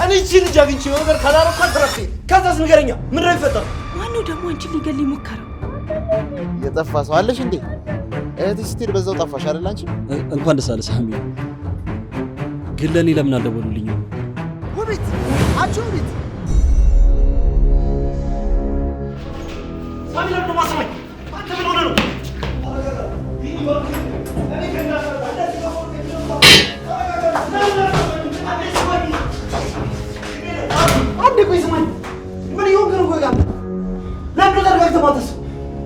እኔ እቺ ልጅ አግኝቼ ነገር ካላረኳት ተረፍቴ ከዛስ ንገረኛ ምን ነው ይፈጠር? ማነው ደግሞ አንቺን ሊገል ይሞከረው? የጠፋ ሰው አለሽ እንዴ? እህትሽ ስትሄድ በዛው ጠፋሽ አይደል አንቺ? እንኳን ደስ አለሽ ሳሚ። ግን ለእኔ ለምን አልደወሉልኝ? ውቢት አንቺ ውቢት ሳሚ ለምን ማሰማኝ? አንተ ምን ሆነ ነው? አንዴ ቆይ ስማኝ። ምን ይሆን ግን ቆይ ጋር ለምን ተረጋግተህ ማተስ?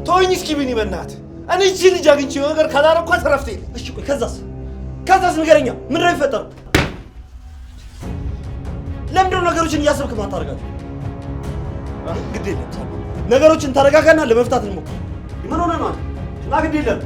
ተወኝ እስኪ ቢኒ በእናትህ። እኔ እቺ ልጅ አግኝቼ ነገር ካላረኳት ተረፍቴ። እሺ ቆይ ከዛስ ንገረኛ ምን ነው ይፈጠር? ለምንድነው ነገሮችን እያሰብክ ማታረጋት? ግድ የለም ሳሚ፣ ነገሮችን ታረጋጋና ለመፍታት እንሞክር። ምን ሆነ ነው እና ግድ የለም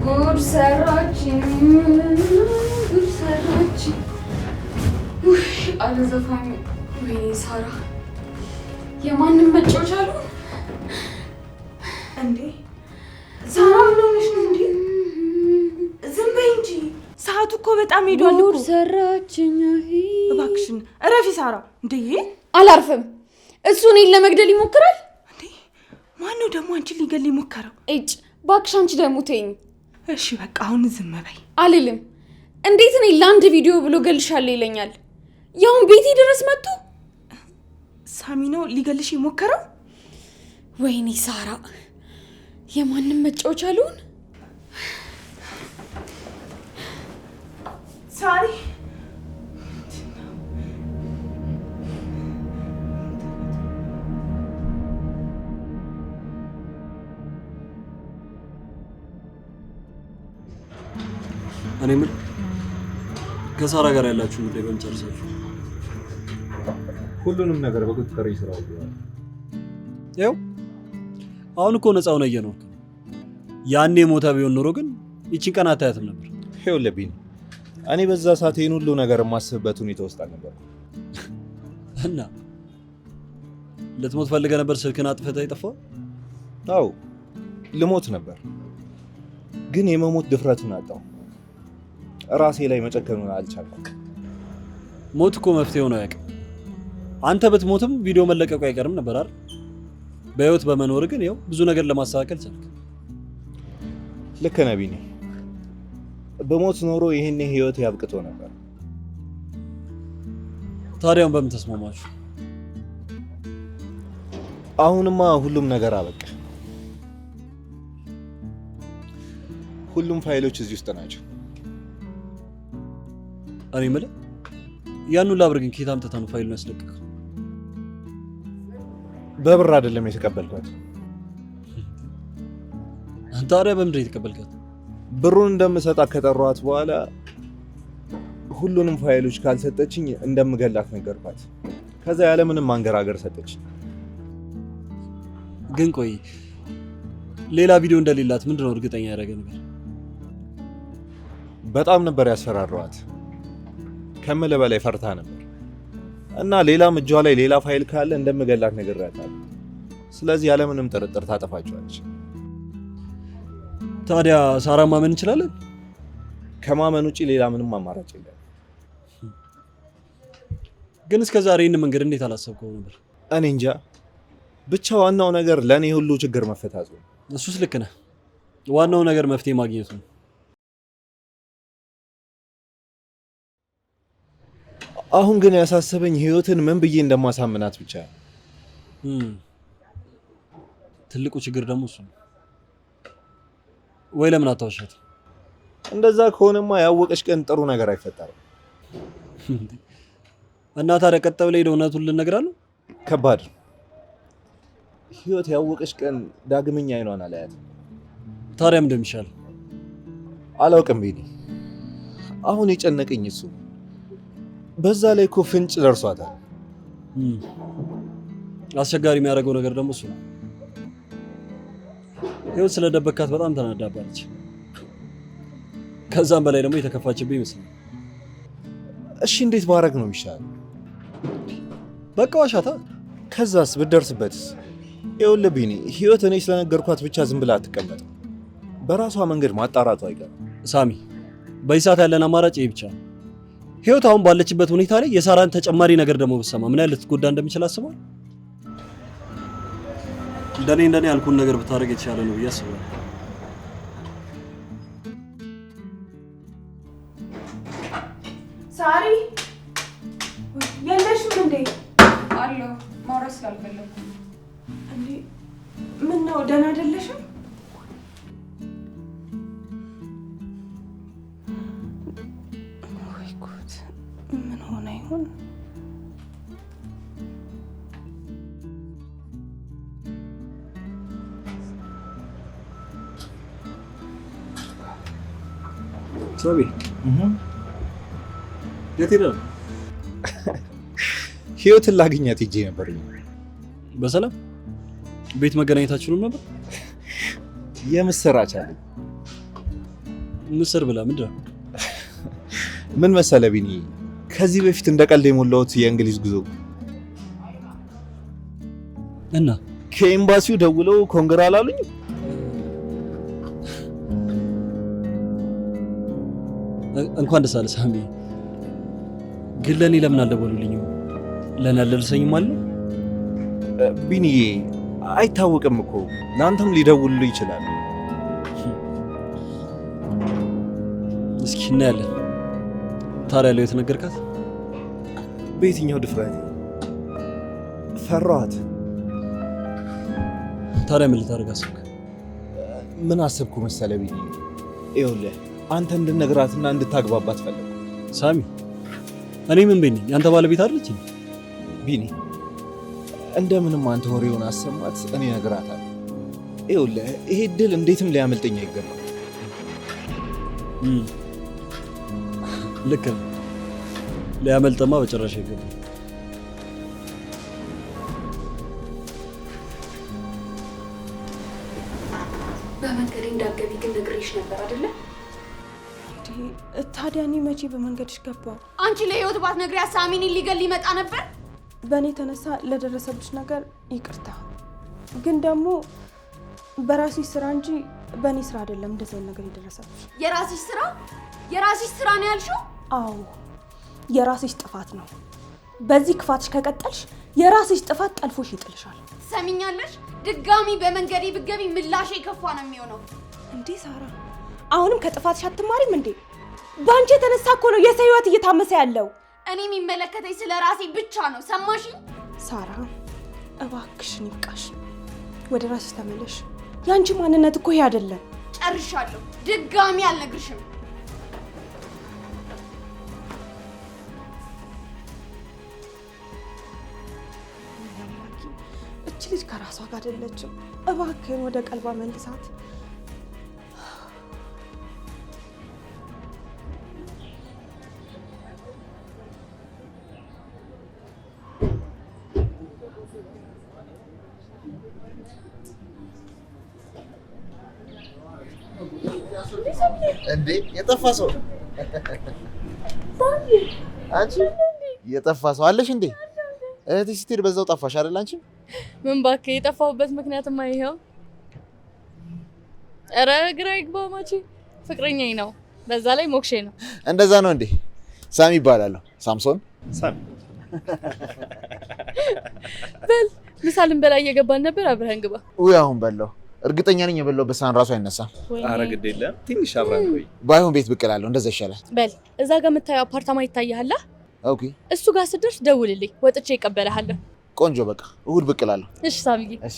ጉድ ሰራች። አለ ዘፋኙ። ወይኔ ሳራ የማንም መጫወቻ አሉ እንዴ? ሳራ ምን ሆነሽ ነው እንዴ? ዝም በይ እንጂ ሰዓቱ እኮ በጣም ሄዷል እኮ። ጉድ ሰራችኝ። እባክሽን እረፊ ሳራ። እንዴ አላርፍም። እሱ እኔን ለመግደል ይሞክራል እንዴ? ማነው ደግሞ አንቺን ሊገል ይሞክረው? እጭ እባክሽ አንቺ ደግሞ ተይኝ። እሺ በቃ አሁን ዝም በይ። አልልም። እንዴት እኔ ለአንድ ቪዲዮ ብሎ ገልሻለሁ ይለኛል? ያውን ቤቴ ድረስ መጥቶ ሳሚ ነው ሊገልሽ የሞከረው? ወይኔ ሳራ የማንም መጫወቻ አሉን። ሳሪ እኔ ምን ከሳራ ጋር ያላችሁ ጉዳይ በመጨረሳችሁ ሁሉንም ነገር በቁጥጥር ስር አውሏል። ያው አሁን እኮ ነፃው ነው እየኖርክ። ያኔ ሞታ ቢሆን ኖሮ ግን ይቺን ቀን አታያትም ነበር። ይኸውልህ ቢኒ፣ እኔ በዛ ሰዓት ይሄን ሁሉ ነገር የማስብበት ሁኔታ ውስጥ አልነበርኩም። እና ልትሞት ፈልገህ ነበር ስልክን አጥፍተህ የጠፋው? አዎ ልሞት ነበር፣ ግን የመሞት ድፍረቱን አጣሁ። ራሴ ላይ መጨከኑን አልቻልኩም። ሞት እኮ መፍትሄው ነው ያውቅ። አንተ ብትሞትም ቪዲዮ መለቀቁ አይቀርም ነበር አይደል? በህይወት በመኖር ግን ያው ብዙ ነገር ለማስተካከል ቻልክ። ልክ ነህ ቢኒ። በሞት ኖሮ ይሄኔ ህይወት ያብቅቶ ነበር። ታዲያውን በምን ተስማማችሁ? አሁንማ ሁሉም ነገር አበቃ። ሁሉም ፋይሎች እዚህ ውስጥ ናቸው። እኔ የምልህ ያን ሁሉ ብር ግን ከየት አምጥተህ ነው ፋይሉን ያስለቀቀው? በብር አይደለም የተቀበልኳት። ታዲያ በምንድን ነው የተቀበልካት? ብሩን እንደምሰጣት ከጠሯት በኋላ ሁሉንም ፋይሎች ካልሰጠችኝ እንደምገላት ነገርኳት። ከዛ ያለምንም ማንገራገር ሰጠችኝ። ግን ቆይ ሌላ ቪዲዮ እንደሌላት ምንድን ነው እርግጠኛ ያደረገ ነገር? በጣም ነበር ያስፈራሯት። ከምልህ በላይ ፈርታ ነበር እና ሌላም እጇ ላይ ሌላ ፋይል ካለ እንደምገላት ነግሬያታለሁ። ስለዚህ ያለምንም ጥርጥር ታጠፋቸዋለች። ታዲያ ሳራ ማመን እንችላለን? ከማመን ውጪ ሌላ ምንም አማራጭ የለም። ግን እስከዛሬ ይህን መንገድ እንዴት አላሰብከው ነበር? እኔ እንጃ። ብቻ ዋናው ነገር ለእኔ ሁሉ ችግር መፈታቱ ነው። እሱስ ልክ ነህ። ዋናው ነገር መፍትሄ ማግኘቱ ነው። አሁን ግን ያሳሰበኝ ህይወትን ምን ብዬ እንደማሳምናት ብቻ ነው። ትልቁ ችግር ደግሞ እሱ ነው። ወይ ለምን አታወሻት? እንደዛ ከሆነማ ያወቀች ቀን ጥሩ ነገር አይፈጠርም። እና ታዲያ ቀጥ ብለህ ሄደህ እውነቱን ልነግራት ነው? ከባድ። ህይወት ያወቀች ቀን ዳግመኛ አይኗን አላያት። ታዲያ ምን እንደሚሻል አላውቅም ቢኒ። አሁን የጨነቀኝ እሱ በዛ ላይ እኮ ፍንጭ ደርሷታል። አስቸጋሪ የሚያደርገው ነገር ደግሞ እሱ ነው። ህይወት ስለደበካት በጣም ተናዳባለች። ከዛም በላይ ደግሞ የተከፋችብኝ ይመስላል። እሺ እንዴት ባረግ ነው ይሻላል? በቃ ዋሻታ። ከዛስ ብትደርስበትስ? ይኸውልህ ቢኒ፣ ህይወት እኔ ስለነገርኳት ብቻ ዝም ብላ አትቀመጥም። በራሷ መንገድ ማጣራቱ አይቀርም። ሳሚ፣ በዚህ ሰዓት ያለን አማራጭ ይሄ ብቻ ነው። ህይወት አሁን ባለችበት ሁኔታ ላይ የሳራን ተጨማሪ ነገር ደግሞ ብትሰማ ምን ያህል ልትጎዳ እንደሚችል አስበዋል? እንደኔ ያልኩን ነገር ብታደርግ የተሻለ ነው ብዬ አስባለሁ። ሳሪ የለሽም እንዴ? አለሁ። ማውራት ስላልፈለኩ እንዴ። ምን ነው ደህና አይደለሽም? ወይ ጉድ! ምን ሆነ ይሆን? ሳሚ የት ሄደህ? ህይወትን ላገኛት ሂጄ ነበር። በሰላም ቤት መገናኘታችሁንም ነበር? የምስራች አለ። ምስር ብላ ምንድን ነው? ምን መሰለ ቢኒ፣ ከዚህ በፊት እንደ ቀልድ የሞላሁት የእንግሊዝ ጉዞ እና ከኤምባሲው ደውለው ኮንግራ አላሉኝ። እንኳን ደስ አለ ሳሚ። ግን ለእኔ ለምን አልደወሉልኝም? ለእኔ አልደረሰኝም አለ ቢኒዬ። አይታወቅም እኮ ለአንተም ሊደውሉ ይችላል። እስኪ እናያለን። ታዲያ ያለው የት ነገርካት? በየትኛው ድፍረት? ፈራኋት። ታዲያ ምን ልታደርግ አሰብክ? ምን አሰብኩ መሰለ ቢኒ፣ ይኸውልህ አንተ እንድነግራትና እንድታግባባት ፈለግኩ። ሳሚ እኔ ምን ቤት ነኝ? ያንተ ባለቤት አይደለች ቢኒ? እንደምንም አንተ ወሬውን አሰማት፣ እኔ እነግራታለሁ። ይኸውልህ ይሄ ድል እንዴትም ሊያመልጠኝ አይገባም። ልክ ነው። ሊያመልጠማ በጭራሽ አይገባም። በመንገዴ እንዳትገቢ ግን ነግሬሽ ነበር አይደለ? ታዲያ እኔ መቼ በመንገድሽ ገባው? አንቺ ለህይወት ባትነግሪያት ሳሚን ሊገል ሊመጣ ነበር። በእኔ የተነሳ ለደረሰብሽ ነገር ይቅርታ። ግን ደግሞ በራስሽ ስራ እንጂ በእኔ ስራ አይደለም እንደዚህ አይነት ነገር የደረሰብሽ። የራስሽ ስራ ነው ያልሽው? አዎ የራስሽ ጥፋት ነው። በዚህ ክፋትሽ ከቀጠልሽ የራስሽ ጥፋት ጠልፎሽ ይጥልሻል። ሰሚኛለሽ? ድጋሚ በመንገዴ ብትገቢ ምላሽ የከፋ ነው የሚሆነው። እንዴ ሳራ፣ አሁንም ከጥፋትሽ አትማሪም እንዴ? በአንቺ የተነሳ እኮ ነው የሰው ህይወት እየታመሰ ያለው። እኔ የሚመለከተኝ ስለ ራሴ ብቻ ነው። ሰማሽኝ? ሳራ እባክሽን ይብቃሽ። ወደ ራስሽ ተመለሽ። የአንቺ ማንነት እኮ ይሄ አይደለም። ጨርሻለሁ። ድጋሚ አልነግርሽም። እች ልጅ ከራሷ ጋር አይደለችም። እባክህን ወደ ቀልባ መልሳት። እንዴ የጠፋ ሰው አንቺ የጠፋ ሰው አለሽ እንዴ? እህትሽ ስትሄድ በዛው ጠፋሽ አይደል? አንቺ ምን እባክህ፣ የጠፋሁበት ምክንያትማ ይሄው። ኧረ ግራ ይግባው ማቺ ፍቅረኛዬ ነው፣ በዛ ላይ ሞክሼ ነው። እንደዛ ነው እንዴ? ሳሚ ይባላለሁ። ሳምሶን ሳሚ። በል ምሳልን በላይ እየገባን ነበር። አብረን ግባ። ውይ አሁን በላው። እርግጠኛ ነኝ የበላሁበት ሳህን ራሱ አይነሳም። ኧረ ግድ የለም ትንሽ አብረን ቆይ። ባይሆን ቤት ብቅ እላለሁ፣ እንደዛ ይሻላል። በል እዛ ጋር የምታየው አፓርታማ ይታያል። ኦኬ እሱ ጋር ስትደርስ ደውልልኝ፣ ወጥቼ እቀበልሃለሁ። ቆንጆ፣ በቃ እሑድ ብቅ እላለሁ። እሺ ሳሚዬ። እሺ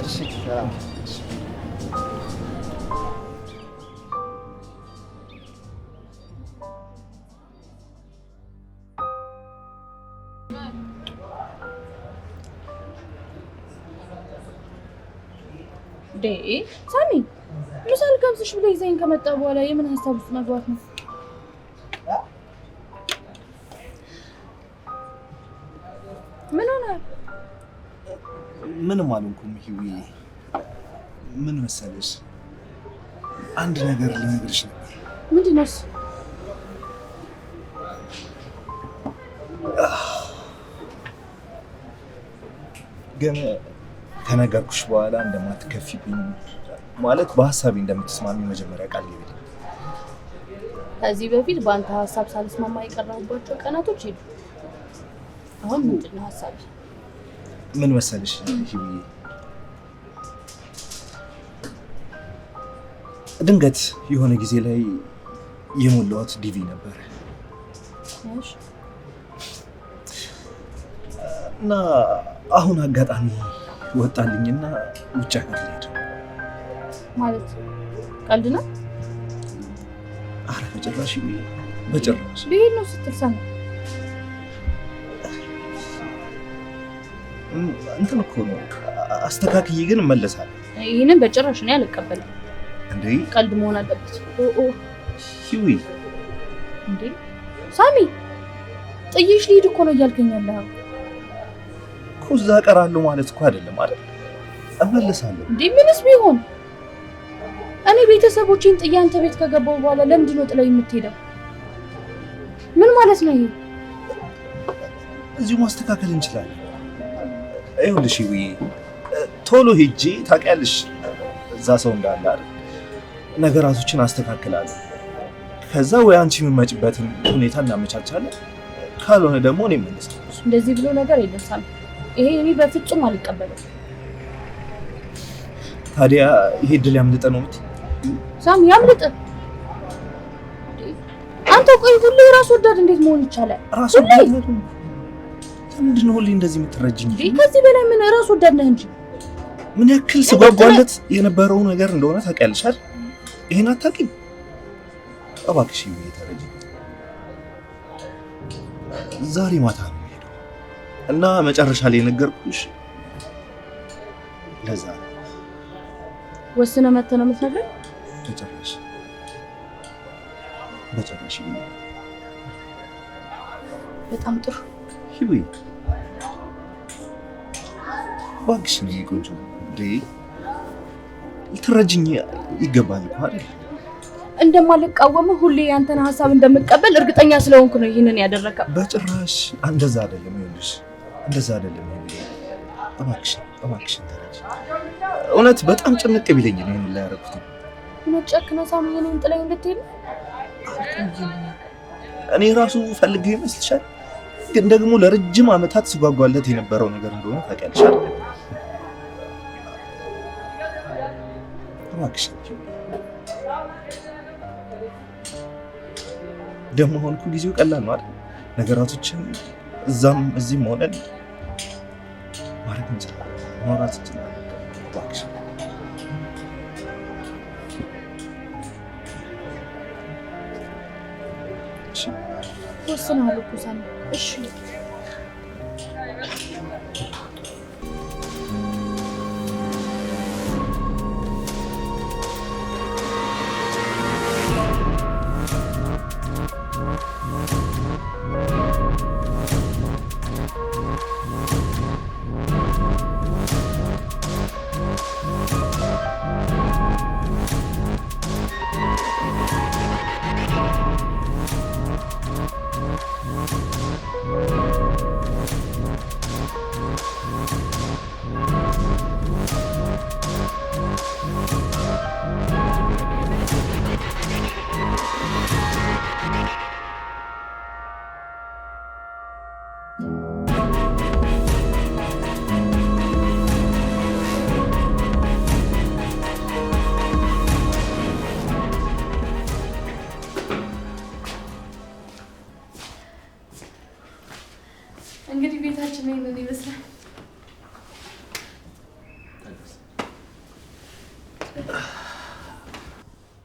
እሺ ሰላም። ሳሚ ምሳል ገብዝሽ ብለ ይዘኝ ከመጣ በኋላ የምን ሀሳብ ውስጥ መግባት ነው? ምን ሆነ? ምንም አልሆንኩም ሂዊ። ምን መሰለሽ አንድ ነገር ልነግርሽ ነበር። ምንድን ነው እሱ? ግን ከነገርኩሽ በኋላ እንደማትከፊብኝ ማለት በሀሳቤ እንደምትስማሚ መጀመሪያ ቃል ይበል። ከዚህ በፊት በአንተ ሀሳብ ሳልስማማ የቀረሁባቸው ቀናቶች ሄዱ። አሁን ምንድን ነው ሀሳብ? ምን መሰለሽ ሂዊዬ፣ ድንገት የሆነ ጊዜ ላይ የሞላሁት ዲቪ ነበር እና አሁን አጋጣሚ ወጣልኝና ውጭ ሀገር ልሄድ ማለት ቀልድ ነው? አረ በጭራሽ በጭራሽ። ልሄድ ነው ስትል ሰማሁ። እንትን እኮ ነው አስተካክዬ ግን እመለሳለሁ። ይህንን በጭራሽ እኔ አልቀበልም። እንዴ ቀልድ መሆን አለበት። ሂዊ እንዴ ሳሚ ጥዬሽ ልሂድ እኮ ነው እያልከኝ ያለኸው እኮ። እዛ እቀራለሁ ማለት እኮ አይደለም አይደል? እመለሳለሁ። እንዴ ምንስ ቢሆን እኔ ቤተሰቦቼን ጥዬ አንተ ቤት ከገባሁ በኋላ ለምንድን ነው ጥለው የምትሄደው? ምን ማለት ነው ይሄ? እዚሁ ማስተካከል እንችላለን። ይኸውልሽ ሂዊ ቶሎ ሄጄ ታውቂያለሽ እዛ ሰው እንዳለ አይደል? ነገራቶችን አስተካክላለሁ። ከዛ ወይ አንቺ የምትመጪበትን ሁኔታ እናመቻቻለን፣ ካልሆነ ደግሞ እኔ እመለሳለሁ። እንደዚህ ብሎ ነገር የለም ሳሚ። ይሄ እኔ በፍጹም አልቀበልም። ታዲያ ይሄ ድል ያምልጥ ነው የምትይ? ሳሚ ያምልጥ? አንተ ቆይ ሁሌ ራስ ወዳድ እንዴት መሆን ይቻላል? ራስ ወዳድ ለምንድን ነው ሁሌ እንደዚህ የምትረጅኝ? ከዚህ በላይ ምን ራስ ወዳድ ነህ እንጂ። ምን ያክል ስጓጓለት የነበረው ነገር እንደሆነ ታውቂያለሽ አይደል? ይሄን አታውቂም? እባክሽ ይሄ ተረጂ። ዛሬ ማታ ነው የምሄደው እና መጨረሻ ላይ ነገርኩሽ። ለዛ ወስነህ መተህ ነው የምትነግረኝ? በጭራሽ በጣም ጥሩ ሂዊ። እባክሽ ነው ቆንጆ ልትረጅኝ ይገባል እኮ አይደል? እንደማልቃወምህ ሁሌ ያንተን ሀሳብ እንደምቀበል እርግጠኛ ስለሆንኩ ነው ይህንን ያደረከው። በጭራሽ እንደዛ አይደለም። ይኸውልሽ እንደዛ አይደለም። እባክሽ ተረጂ። እውነት በጣም ጭንቅ ቢለኝ ነው ይሄን ላይ ያደረኩት። እውነት ጨክነህ ሳሚ እኔን ጥለኸኝ እንድትሄድ ነው? እኔ ራሱ ፈልጌ ይመስልሻል? ግን ደግሞ ለረጅም ዓመታት ስጓጓለት የነበረው ነገር እንደሆነ ታውቂያለሽ አይደል? እባክሽ ደግሞ አሁን እኮ ጊዜው ቀላል ነው አይደል? ነገራቶችን እዛም እዚህም ሆነን ማድረግ እንችላለን፣ ማውራት እንችላለን። እባክሽ ወስነሃል እኮ ሳሚ። እሺ እንግዲህ ቤታችን ምን ይመስላል?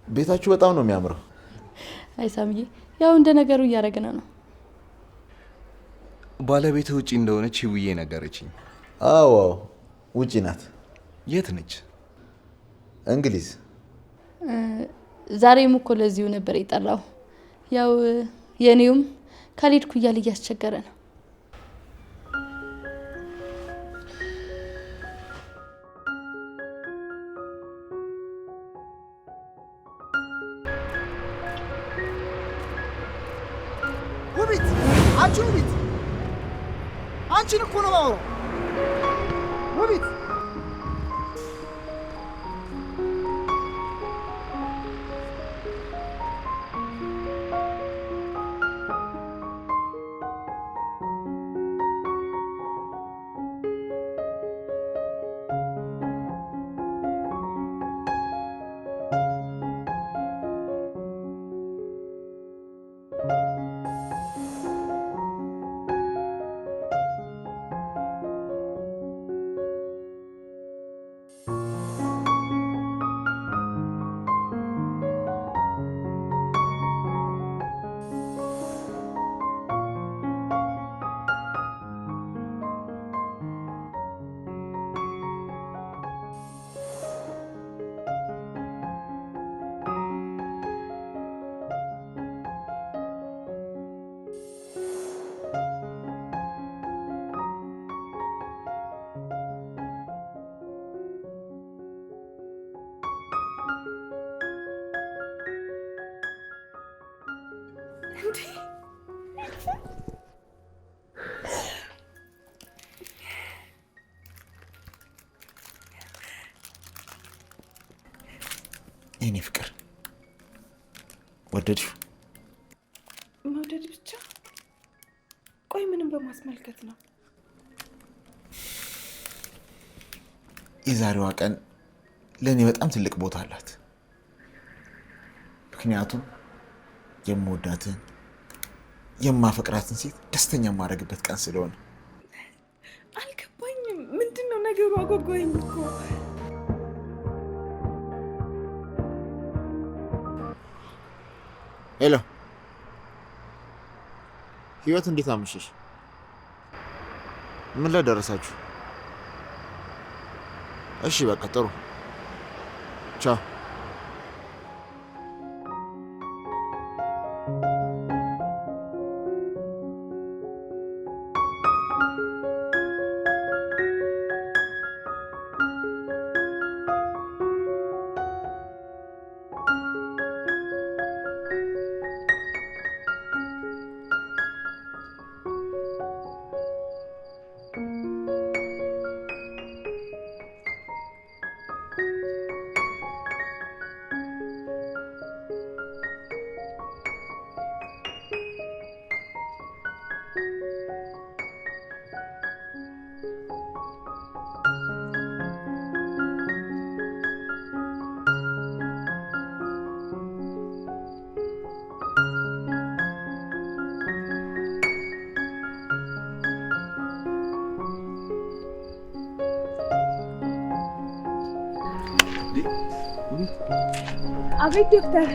ቤታችሁ በጣም ነው የሚያምረው። አይ ሳምዬ፣ ያው እንደ ነገሩ እያደረግን ነው። ባለቤት ውጪ እንደሆነች ህውዬ ነገረችኝ። አዎ ውጪ ናት። የት ነች? እንግሊዝ ዛሬም እኮ ለዚሁ ነበር የጠራው። ያው የኔውም ካልሄድኩ እያለ እያስቸገረ ነው። ውቢት አንቺን እኮ ነው የማወራው። ውቢት የኔ ፍቅር ወደድሽው? መውደድ ብቻ? ቆይ ምንም በማስመልከት ነው? የዛሬዋ ቀን ለእኔ በጣም ትልቅ ቦታ አላት። ምክንያቱም የምወዳትን የማፈቅራትን ሴት ደስተኛ የማደርግበት ቀን ስለሆነ። አልገባኝም። ምንድነው ነገሩ? አጓጓኝ እኮ። ሄሎ ህይወት፣ እንዴት አመሸሽ? ምን ላይ ደረሳችሁ? እሺ በቃ ጥሩ፣ ቻው። አቤት ዶክተር።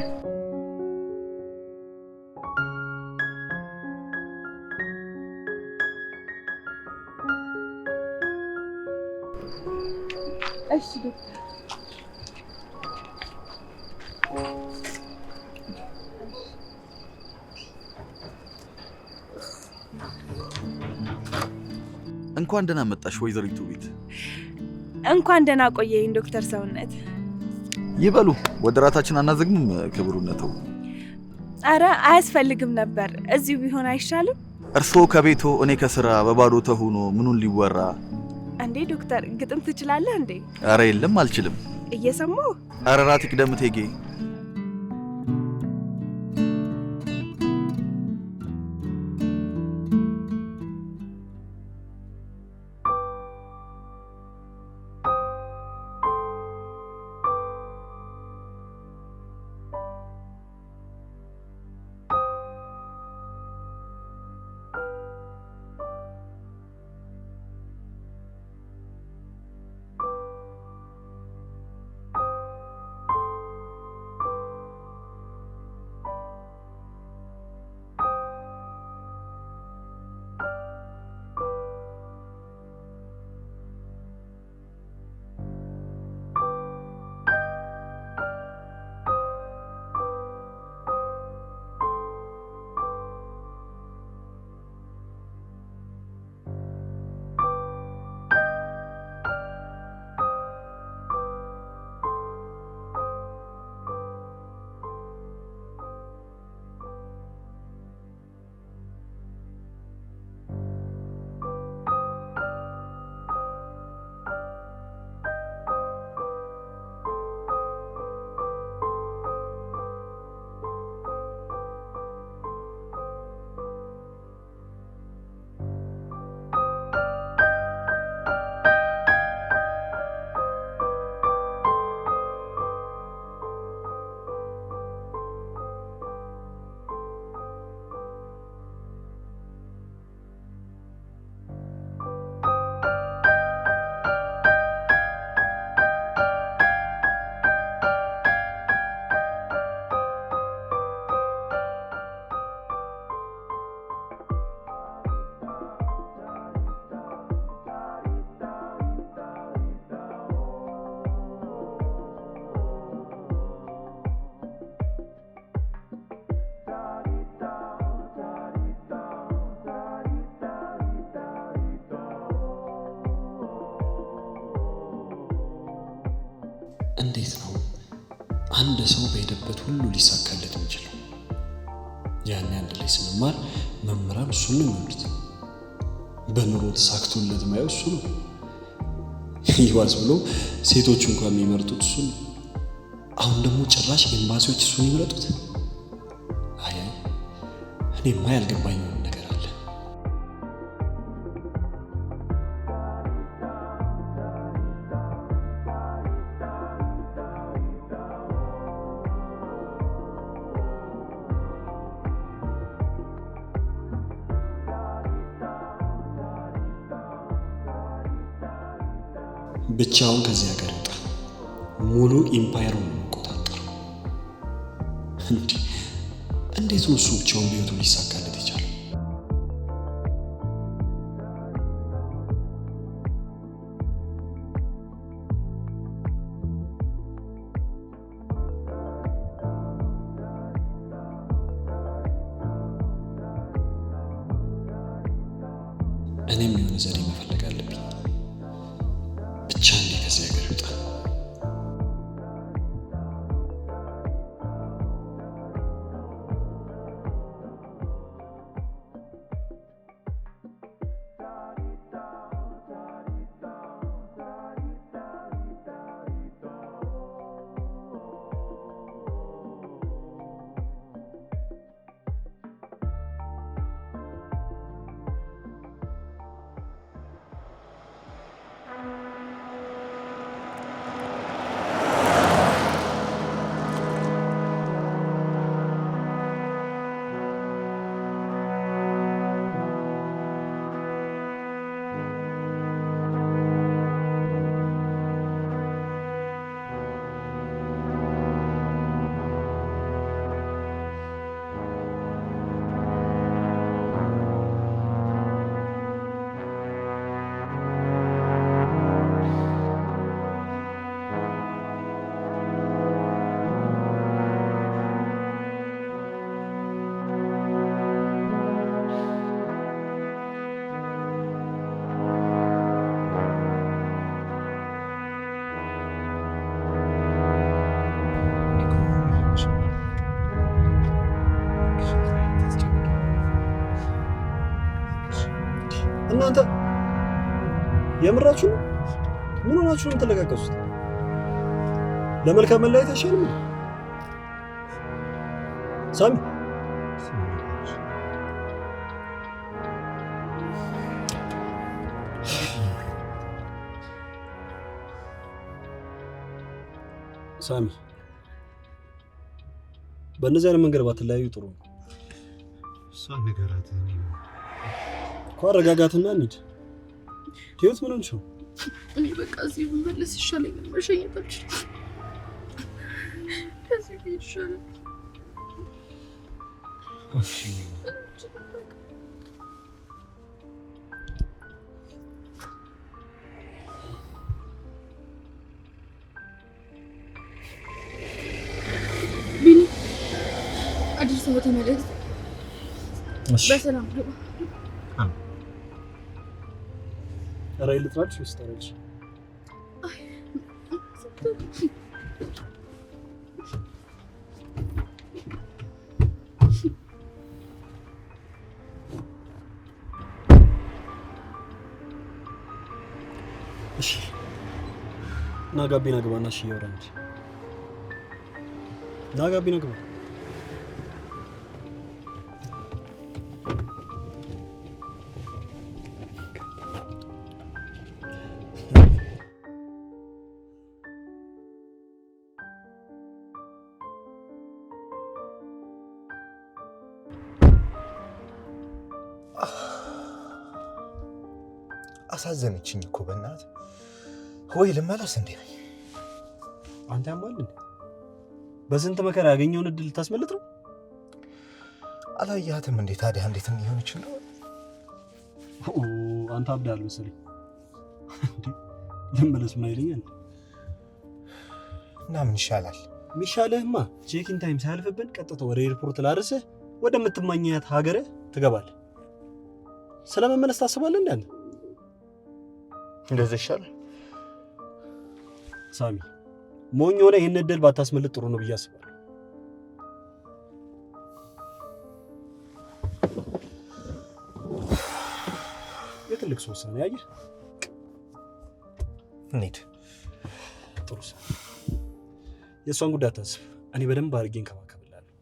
እሺ ዶክተር። እንኳን ደህና መጣሽ ወይዘሪቱ ቤት። እንኳን ደህና ቆየኝ ዶክተር ሰውነት። ይበሉ፣ ወደ ራታችን አናዘግምም ክብሩነተው? አረ አያስፈልግም ነበር፣ እዚሁ ቢሆን አይሻልም? እርስዎ ከቤቶ እኔ ከስራ በባዶ ተሆኖ ምኑን ሊወራ እንዴ? ዶክተር ግጥም ትችላለህ እንዴ? አረ የለም አልችልም። እየሰማሁ። አረ ራት ይቅደም እቴጌ። እንዴት ነው አንድ ሰው በሄደበት ሁሉ ሊሳካለት የሚችለው? ያን አንድ ላይ ስንማር መምህራን እሱን ነው የሚሉት። በኑሮ ተሳክቶለት ማየው እሱ ነው። ይዋስ ብሎ ሴቶች እንኳን የሚመርጡት እሱ ነው። አሁን ደግሞ ጭራሽ ኤምባሲዎች እሱን ይመረጡት። አይ እኔማ ያልገባኝ ነገር አለ። ብቻውን ከዚህ ሀገር ይወጣ፣ ሙሉ ኢምፓየሩን መቆጣጠር። እንዴት ነው እሱ ብቻውን በህይወቱ ሊሳካለት ይቻላል? እኔም የሆነ ዘዴ መፈለግ አለብኝ። ብቻ እንዴ ከዚህ ሀገር ይወጣ። እናንተ የምራችሁ ምን ሆናችሁ ነው የምትለቃቀሱት? ለመልካም መለያየት አይሻልም? ሳሚ ሳሚ በእነዚህ አይነት መንገድ ባትለያዩ ጥሩ ነው። እሷን ንገራት እኮ አረጋጋትና እንሂድ። ህይወት ምን ሆነሽ ነው? እኔ በቃ እዚህ ብመለስ ይሻለኛል። መሸኘት አልችልም። ከዚህ ይሻላል። ቢኒ አዲስ ቦታ መለስ በሰላም ግባ። ራይ ልትራልሽ ወይስ ታረግሽ? እሺ ና ጋቢና ግባና እሺ ይወራንጂ ና ጋቢና ግባ። አሳዘነችኝ እኮ በእናት ወይ ልመለስ እንዴ? አንተ ያማል እንዴ? በስንት መከራ ያገኘውን እድል ታስመልጥ ነው? አላያትም እንዴ? ታዲያ እንዴት ሊሆን ይችላል? አንተ አብዳል መሰለኝ። ልመለስ ምን አይለኛል? እና ምን ይሻላል? ሚሻለህማ ቼኪን ታይም ሳያልፍብን ቀጥታ ወደ ኤርፖርት ላድርስህ፣ ወደምትመኛት ሀገር ትገባለህ። ስለመመለስ ታስባለህ እንዴ አንተ? እንደዚህ ይሻላል። ሳሚ ሞኝ ሆነ ይህን እድል ባታስመልጥ ጥሩ ነው ብዬ አስባለሁ። የትልቅ ሰው ውሳኔ አየህ። እንሂድ። ጥሩ ሰው። የእሷን ጉዳይ አታስብ። እኔ በደንብ አድርጌ እንከባከብልሃለሁ።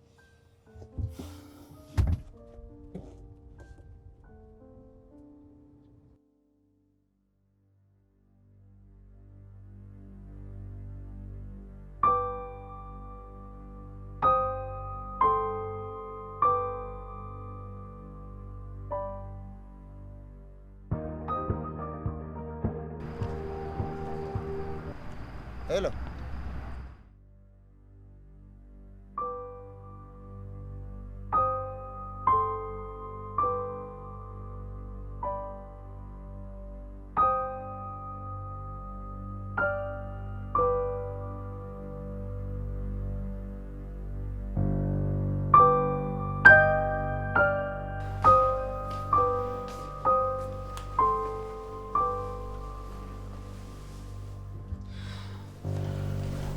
ሄሎ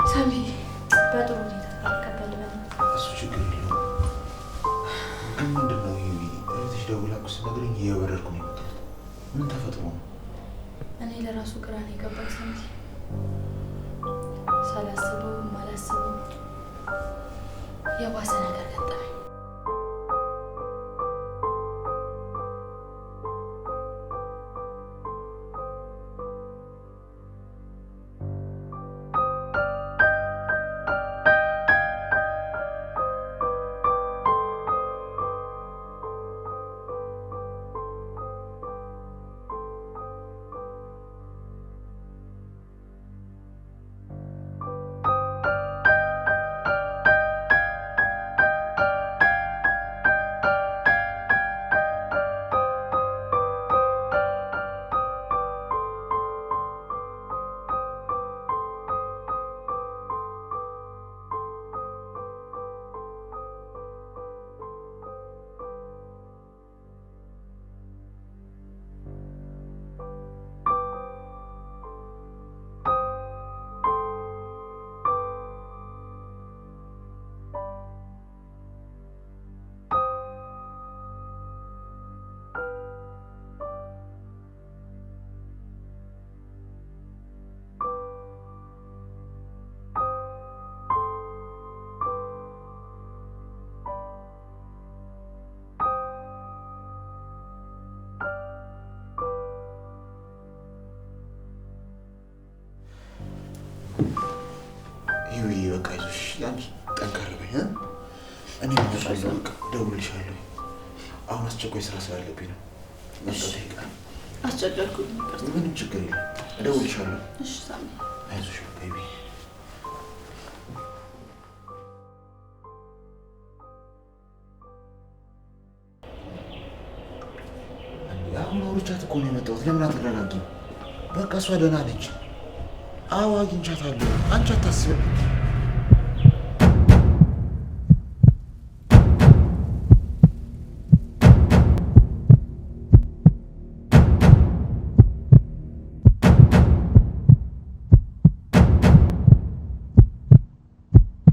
ሳሚ በጥሩ ሁኔታ ተቀበል። እሱ ችግር የለውም። ግን ምንድን ነው ይሄ? እህትሽ ደውላ እኮ ስትነግረኝ እየበረርኩ ነው የመጣሁት። ምን ተፈጥሮ ነው? እኔ ለራሱ ግራ ነው የገባኝ ሳሚ። ሳላስበው ማላስበው የባሰ ነገር ገጠመኝ። ይሄ በቃ ይዞሽ ያንቺ ጠንካራ በይ። እኔ እመጣለሁ፣ በቃ እደውልልሻለሁ። አሁን አስቸኳይ ስራ ስላለብኝ ነው። መጣሁ። ይቀር አስቸገርኩኝ። ምንም ችግር የለም፣ እደውልልሻለሁ። እሺ ሳሚ፣ አይዞሽ ቤቢ። አሁን አውርቻት እኮ ነው የመጣሁት። ለምን አትረጋጊም? በቃ እሷ ደህና ነች። አዎ አግኝቻታለሁ። አንቺ አታስቢ።